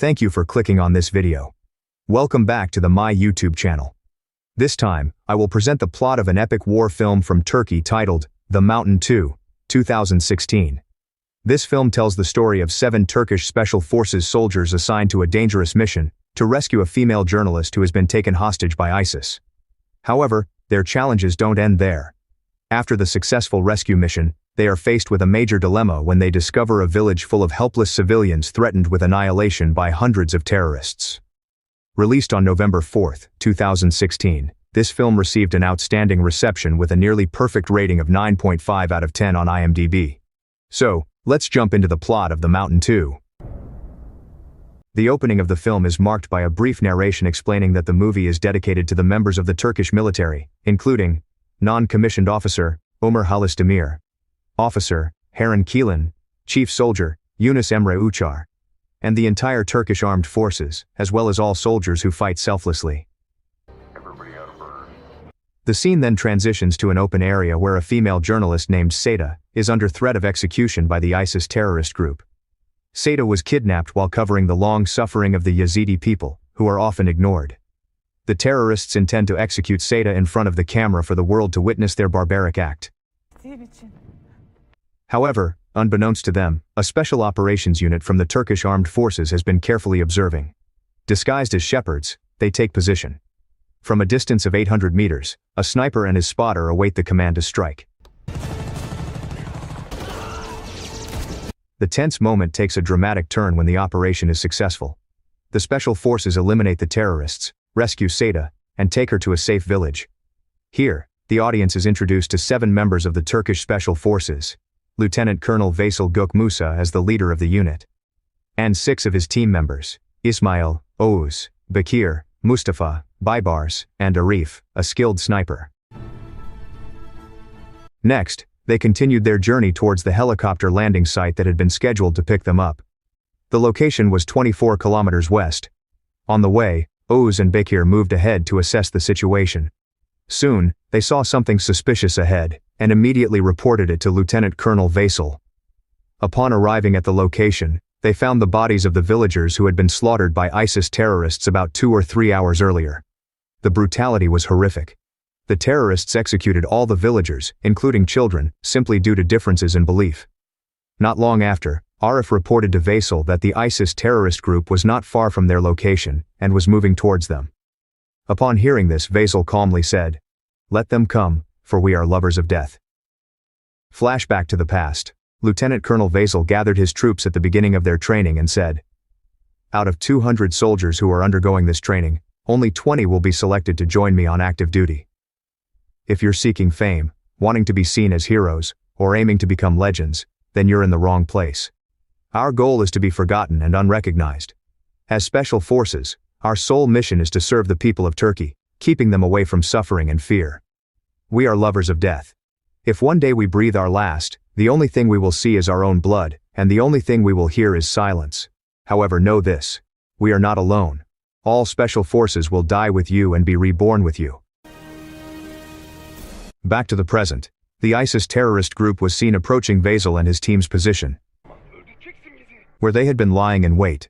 Thank you for clicking on this video. Welcome back to my YouTube channel. This time, I will present the plot of an epic war film from Turkey titled The Mountain 2, 2016. This film tells the story of 7 Turkish Special Forces soldiers assigned to a dangerous mission to rescue a female journalist who has been taken hostage by ISIS. However, their challenges don't end there. After the successful rescue mission, they are faced with a major dilemma when they discover a village full of helpless civilians threatened with annihilation by hundreds of terrorists. Released on November 4, 2016, this film received an outstanding reception with a nearly perfect rating of 9.5 out of 10 on IMDb. So, let's jump into the plot of The Mountain 2. The opening of the film is marked by a brief narration explaining that the movie is dedicated to the members of the Turkish military, including non-commissioned officer, Ömer Halis Demir, officer, Harun Keelan, chief soldier, Yunus Emre Uçar, and the entire Turkish armed forces, as well as all soldiers who fight selflessly. The scene then transitions to an open area where a female journalist named Seda is under threat of execution by the ISIS terrorist group. Seda was kidnapped while covering the long suffering of the Yazidi people, who are often ignored. The terrorists intend to execute Seda in front of the camera for the world to witness their barbaric act. However, unbeknownst to them, a special operations unit from the Turkish armed forces has been carefully observing. Disguised as shepherds, they take position. From a distance of 800 meters, a sniper and his spotter await the command to strike. The tense moment takes a dramatic turn when the operation is successful. The special forces eliminate the terrorists, rescue Seda, and take her to a safe village. Here, the audience is introduced to 7 members of the Turkish Special Forces, Lieutenant Colonel Veysel Gök Musa as the leader of the unit, and 6 of his team members, Ismail, Oğuz, Bakir, Mustafa, Baybars, and Arif, a skilled sniper. Next, they continued their journey towards the helicopter landing site that had been scheduled to pick them up. The location was 24 kilometers west. On the way, Oğuz and Bakir moved ahead to assess the situation. Soon, they saw something suspicious ahead, and immediately reported it to Lieutenant Colonel Veysel. Upon arriving at the location, they found the bodies of the villagers who had been slaughtered by ISIS terrorists about 2 or 3 hours earlier. The brutality was horrific. The terrorists executed all the villagers, including children, simply due to differences in belief. Not long after, Arif reported to Veysel that the ISIS terrorist group was not far from their location, and was moving towards them. Upon hearing this, Veysel calmly said, "Let them come, for we are lovers of death." Flashback to the past. Lieutenant Colonel Veysel gathered his troops at the beginning of their training and said, "Out of 200 soldiers who are undergoing this training, only 20 will be selected to join me on active duty. If you're seeking fame, wanting to be seen as heroes, or aiming to become legends, then you're in the wrong place. Our goal is to be forgotten and unrecognized. As special forces, our sole mission is to serve the people of Turkey, keeping them away from suffering and fear. We are lovers of death. If one day we breathe our last, the only thing we will see is our own blood, and the only thing we will hear is silence. However, know this: we are not alone. All special forces will die with you and be reborn with you." Back to the present. The ISIS terrorist group was seen approaching Veysel and his team's position, where they had been lying in wait.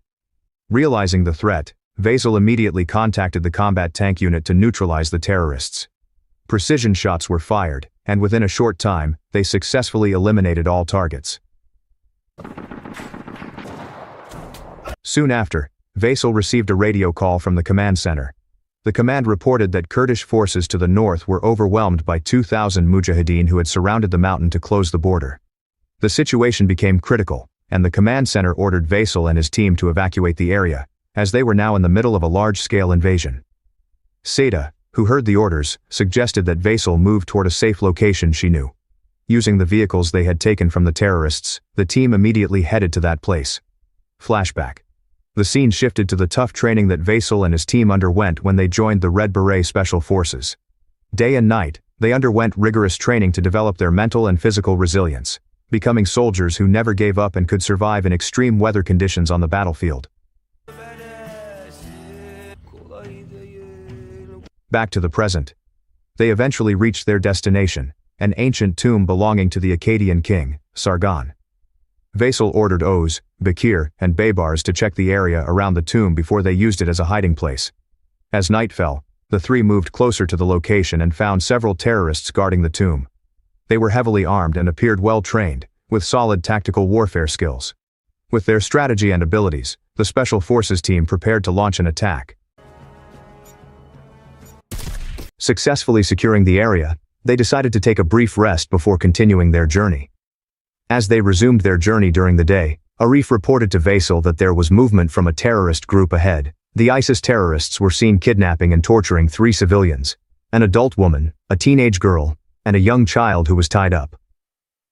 Realizing the threat, Veysel immediately contacted the combat tank unit to neutralize the terrorists. Precision shots were fired, and within a short time, they successfully eliminated all targets. Soon after, Veysel received a radio call from the command center. The command reported that Kurdish forces to the north were overwhelmed by 2,000 mujahideen who had surrounded the mountain to close the border. The situation became critical, and the command center ordered Veysel and his team to evacuate the area, as they were now in the middle of a large-scale invasion. Seda, who heard the orders, suggested that Veysel move toward a safe location she knew. Using the vehicles they had taken from the terrorists, the team immediately headed to that place. Flashback. The scene shifted to the tough training that Veysel and his team underwent when they joined the Red Beret Special Forces. Day and night, they underwent rigorous training to develop their mental and physical resilience, becoming soldiers who never gave up and could survive in extreme weather conditions on the battlefield. Back to the present. They eventually reached their destination, an ancient tomb belonging to the Akkadian king, Sargon. Vasil ordered Oğuz, Bekir, and Baybars to check the area around the tomb before they used it as a hiding place. As night fell, the three moved closer to the location and found several terrorists guarding the tomb. They were heavily armed and appeared well-trained, with solid tactical warfare skills. With their strategy and abilities, the Special Forces team prepared to launch an attack. Successfully securing the area, they decided to take a brief rest before continuing their journey. As they resumed their journey during the day, Arif reported to Vasil that there was movement from a terrorist group ahead. The ISIS terrorists were seen kidnapping and torturing 3 civilians, an adult woman, a teenage girl, and a young child who was tied up.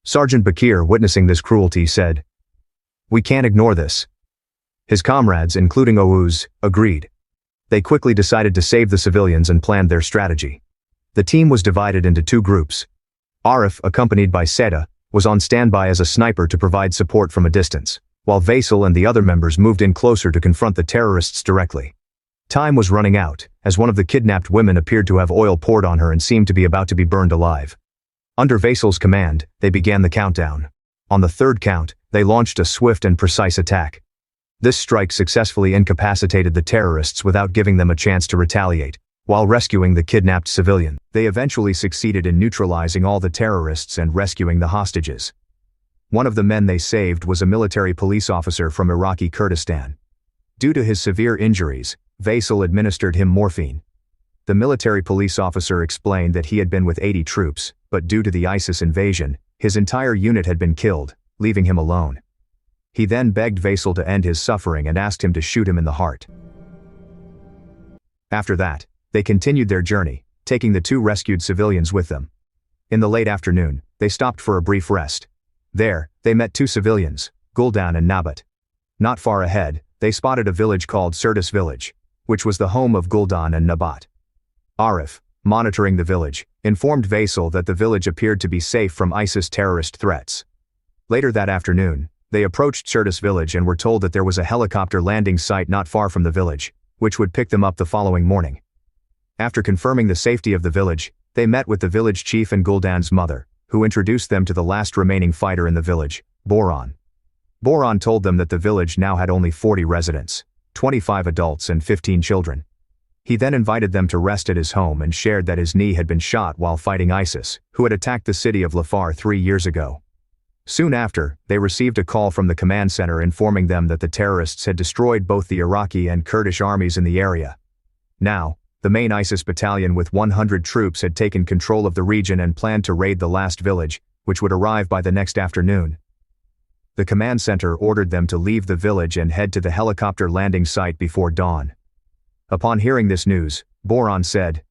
Sergeant Bekir, witnessing this cruelty, said, "We can't ignore this." His comrades, including Oğuz, agreed. They quickly decided to save the civilians and planned their strategy. The team was divided into 2 groups. Arif, accompanied by Seda, was on standby as a sniper to provide support from a distance, while Vasil and the other members moved in closer to confront the terrorists directly. Time was running out, as one of the kidnapped women appeared to have oil poured on her and seemed to be about to be burned alive. Under Vasil's command, they began the countdown. On the 3rd count, they launched a swift and precise attack. This strike successfully incapacitated the terrorists without giving them a chance to retaliate, while rescuing the kidnapped civilian. They eventually succeeded in neutralizing all the terrorists and rescuing the hostages. One of the men they saved was a military police officer from Iraqi Kurdistan. Due to his severe injuries, Vasil administered him morphine. The military police officer explained that he had been with 80 troops, but due to the ISIS invasion, his entire unit had been killed, leaving him alone. He then begged Vasil to end his suffering and asked him to shoot him in the heart. After that, they continued their journey, taking the 2 rescued civilians with them. In the late afternoon, they stopped for a brief rest. There, they met 2 civilians, Guldan and Nabat. Not far ahead, they spotted a village called Sirtis village, which was the home of Guldan and Nabat. Arif, monitoring the village, informed Vasil that the village appeared to be safe from ISIS terrorist threats. Later that afternoon, they approached Sirtis village and were told that there was a helicopter landing site not far from the village, which would pick them up the following morning. After confirming the safety of the village, they met with the village chief and Guldan's mother, who introduced them to the last remaining fighter in the village, Boran. Boran told them that the village now had only 40 residents, 25 adults and 15 children. He then invited them to rest at his home and shared that his knee had been shot while fighting ISIS, who had attacked the city of Lafar 3 years ago. Soon after, they received a call from the command center informing them that the terrorists had destroyed both the Iraqi and Kurdish armies in the area. Now, the main ISIS battalion with 100 troops had taken control of the region and planned to raid the last village, which would arrive by the next afternoon. The command center ordered them to leave the village and head to the helicopter landing site before dawn. Upon hearing this news, Boran said,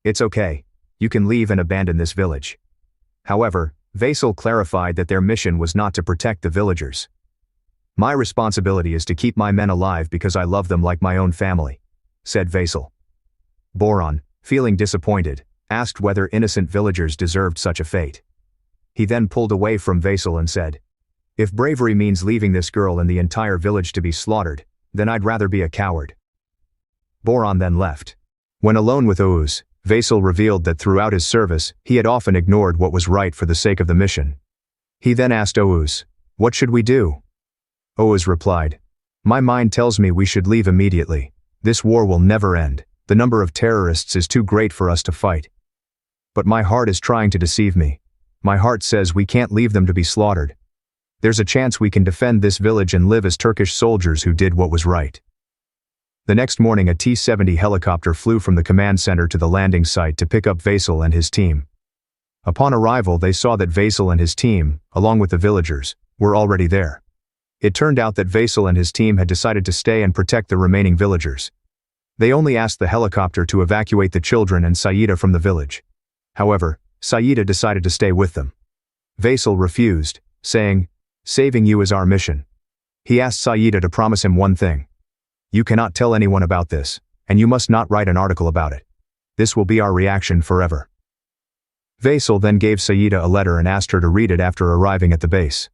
"It's okay. You can leave and abandon this village." However, Vasil clarified that their mission was not to protect the villagers. "My responsibility is to keep my men alive because I love them like my own family," said Vasil. Boran, feeling disappointed, asked whether innocent villagers deserved such a fate. He then pulled away from Vasil and said, "If bravery means leaving this girl and the entire village to be slaughtered, then I'd rather be a coward." Boran then left. When alone with Oğuz, Vasil revealed that throughout his service, he had often ignored what was right for the sake of the mission. He then asked Oğuz, "What should we do?" Oğuz replied, "My mind tells me we should leave immediately. This war will never end. The number of terrorists is too great for us to fight. But my heart is trying to deceive me. My heart says we can't leave them to be slaughtered. There's a chance we can defend this village and live as Turkish soldiers who did what was right." The next morning a T-70 helicopter flew from the command center to the landing site to pick up Vasil and his team. Upon arrival they saw that Vasil and his team, along with the villagers, were already there. It turned out that Vasil and his team had decided to stay and protect the remaining villagers. They only asked the helicopter to evacuate the children and Saida from the village. However, Saida decided to stay with them. Vasil refused, saying, "Saving you is our mission." He asked Saida to promise him one thing. "You cannot tell anyone about this, and you must not write an article about it. This will be our reaction forever." Vasil then gave Saida a letter and asked her to read it after arriving at the base.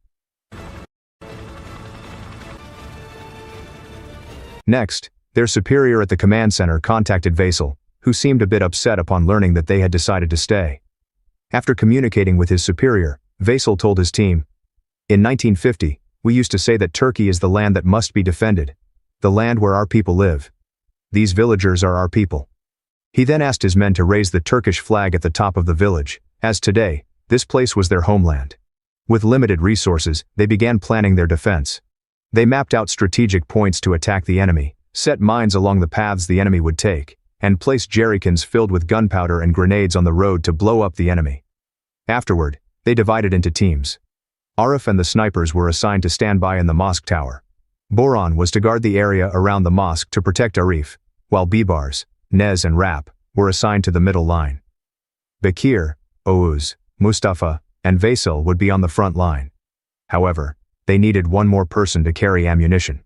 Next, their superior at the command center contacted Vasil, who seemed a bit upset upon learning that they had decided to stay. After communicating with his superior, Vasil told his team, In 1950, we used to say that Turkey is the land that must be defended, the land where our people live. These villagers are our people. He then asked his men to raise the Turkish flag at the top of the village, as today, this place was their homeland. With limited resources, they began planning their defense. They mapped out strategic points to attack the enemy, set mines along the paths the enemy would take, and placed jerrycans filled with gunpowder and grenades on the road to blow up the enemy. Afterward, they divided into teams. Arif and the snipers were assigned to stand by in the mosque tower. Boran was to guard the area around the mosque to protect Arif, while Bibars, Nez and Rap were assigned to the middle line. Bekir, Oğuz, Mustafa, and Vasil would be on the front line. However, they needed one more person to carry ammunition.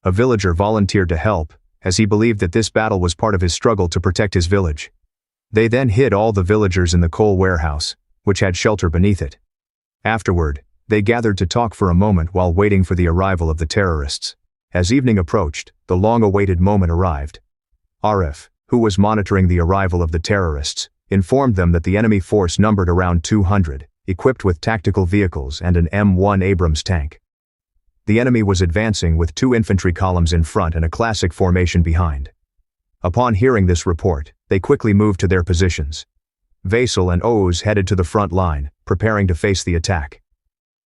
A villager volunteered to help, as he believed that this battle was part of his struggle to protect his village. They then hid all the villagers in the coal warehouse, which had shelter beneath it. Afterward, they gathered to talk for a moment while waiting for the arrival of the terrorists. As evening approached, the long-awaited moment arrived. Arif, who was monitoring the arrival of the terrorists, informed them that the enemy force numbered around 200, equipped with tactical vehicles and an M1 Abrams tank. The enemy was advancing with 2 infantry columns in front and a classic formation behind. Upon hearing this report, they quickly moved to their positions. Vasil and Oğuz headed to the front line, preparing to face the attack.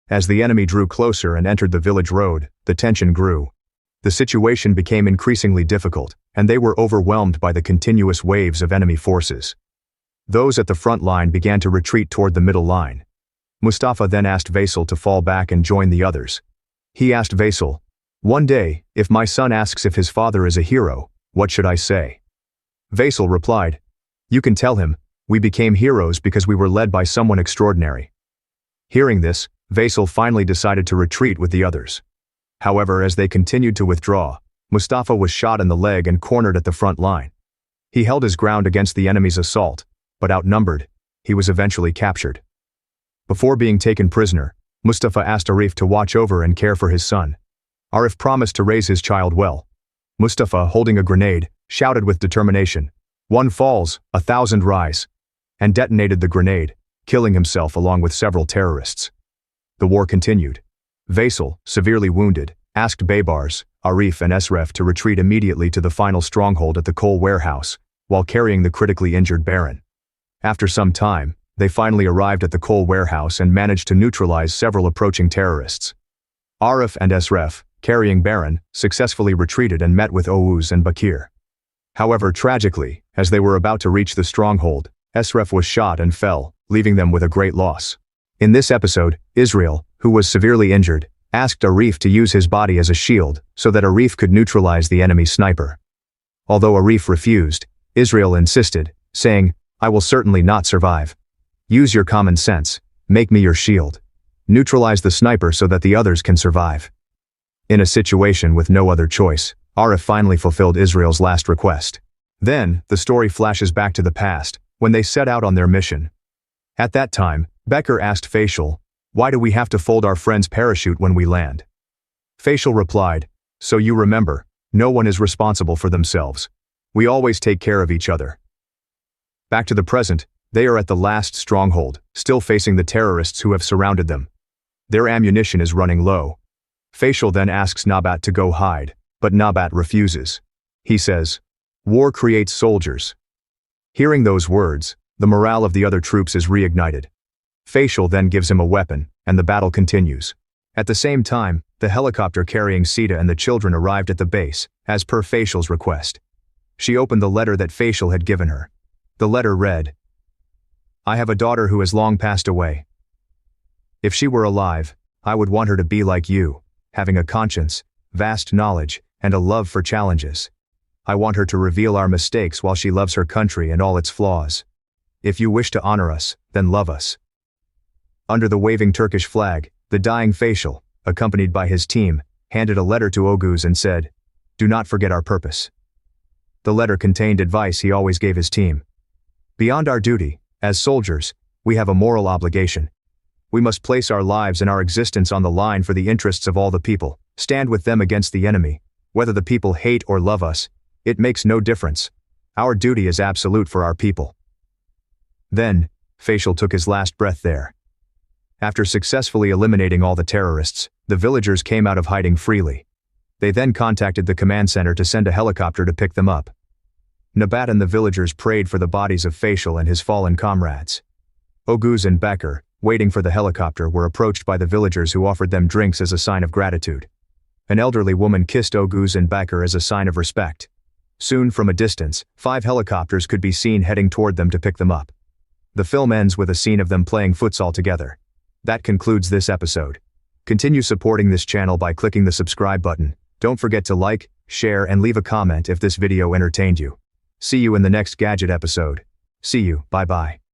As the enemy drew closer and entered the village road, the tension grew. The situation became increasingly difficult, and they were overwhelmed by the continuous waves of enemy forces. Those at the front line began to retreat toward the middle line. Mustafa then asked Vasil to fall back and join the others. He asked Vasil, "One day, if my son asks if his father is a hero, what should I say?" Vasil replied, "You can tell him, we became heroes because we were led by someone extraordinary." Hearing this, Vasil finally decided to retreat with the others. However, as they continued to withdraw, Mustafa was shot in the leg and cornered at the front line. He held his ground against the enemy's assault, but outnumbered, he was eventually captured. Before being taken prisoner, Mustafa asked Arif to watch over and care for his son. Arif promised to raise his child well. Mustafa, holding a grenade, shouted with determination, "One falls, 1,000 rise," and detonated the grenade, killing himself along with several terrorists. The war continued. Vasil, severely wounded, asked Baybars, Arif and Esref to retreat immediately to the final stronghold at the coal warehouse, while carrying the critically injured Baron. After some time, they finally arrived at the coal warehouse and managed to neutralize several approaching terrorists. Arif and Esref, carrying Baron, successfully retreated and met with Oğuz and Bekir. However, tragically, as they were about to reach the stronghold, Esref was shot and fell, leaving them with a great loss. In this episode, Israel, who was severely injured, asked Arif to use his body as a shield so that Arif could neutralize the enemy sniper. Although Arif refused, Israel insisted, saying, "I will certainly not survive. Use your common sense, make me your shield. Neutralize the sniper so that the others can survive." In a situation with no other choice, Arif finally fulfilled Israel's last request. Then, the story flashes back to the past, when they set out on their mission. At that time, Bekir asked Faisal, "Why do we have to fold our friend's parachute when we land?" Faisal replied, "So you remember, no one is responsible for themselves. We always take care of each other." Back to the present, they are at the last stronghold, still facing the terrorists who have surrounded them. Their ammunition is running low. Faisal then asks Nabat to go hide, but Nabat refuses. He says, "War creates soldiers." Hearing those words, the morale of the other troops is reignited. Faisal then gives him a weapon, and the battle continues. At the same time, the helicopter carrying Sita and the children arrived at the base, as per Faisal's request. She opened the letter that Faisal had given her. The letter read, "I have a daughter who has long passed away. If she were alive, I would want her to be like you, having a conscience, vast knowledge, and a love for challenges. I want her to reveal our mistakes while she loves her country and all its flaws. If you wish to honor us, then love us." Under the waving Turkish flag, the dying Faisal, accompanied by his team, handed a letter to Oğuz and said, "Do not forget our purpose." The letter contained advice he always gave his team. "Beyond our duty, as soldiers, we have a moral obligation. We must place our lives and our existence on the line for the interests of all the people, stand with them against the enemy. Whether the people hate or love us, it makes no difference. Our duty is absolute for our people." Then, Faisal took his last breath there. After successfully eliminating all the terrorists, the villagers came out of hiding freely. They then contacted the command center to send a helicopter to pick them up. Nabat and the villagers prayed for the bodies of Facial and his fallen comrades. Oguz and Becker, waiting for the helicopter, were approached by the villagers who offered them drinks as a sign of gratitude. An elderly woman kissed Oguz and Becker as a sign of respect. Soon, from a distance, 5 helicopters could be seen heading toward them to pick them up. The film ends with a scene of them playing futsal together. That concludes this episode. Continue supporting this channel by clicking the subscribe button. Don't forget to like, share, and leave a comment if this video entertained you. See you in the next gadget episode. See you, bye-bye.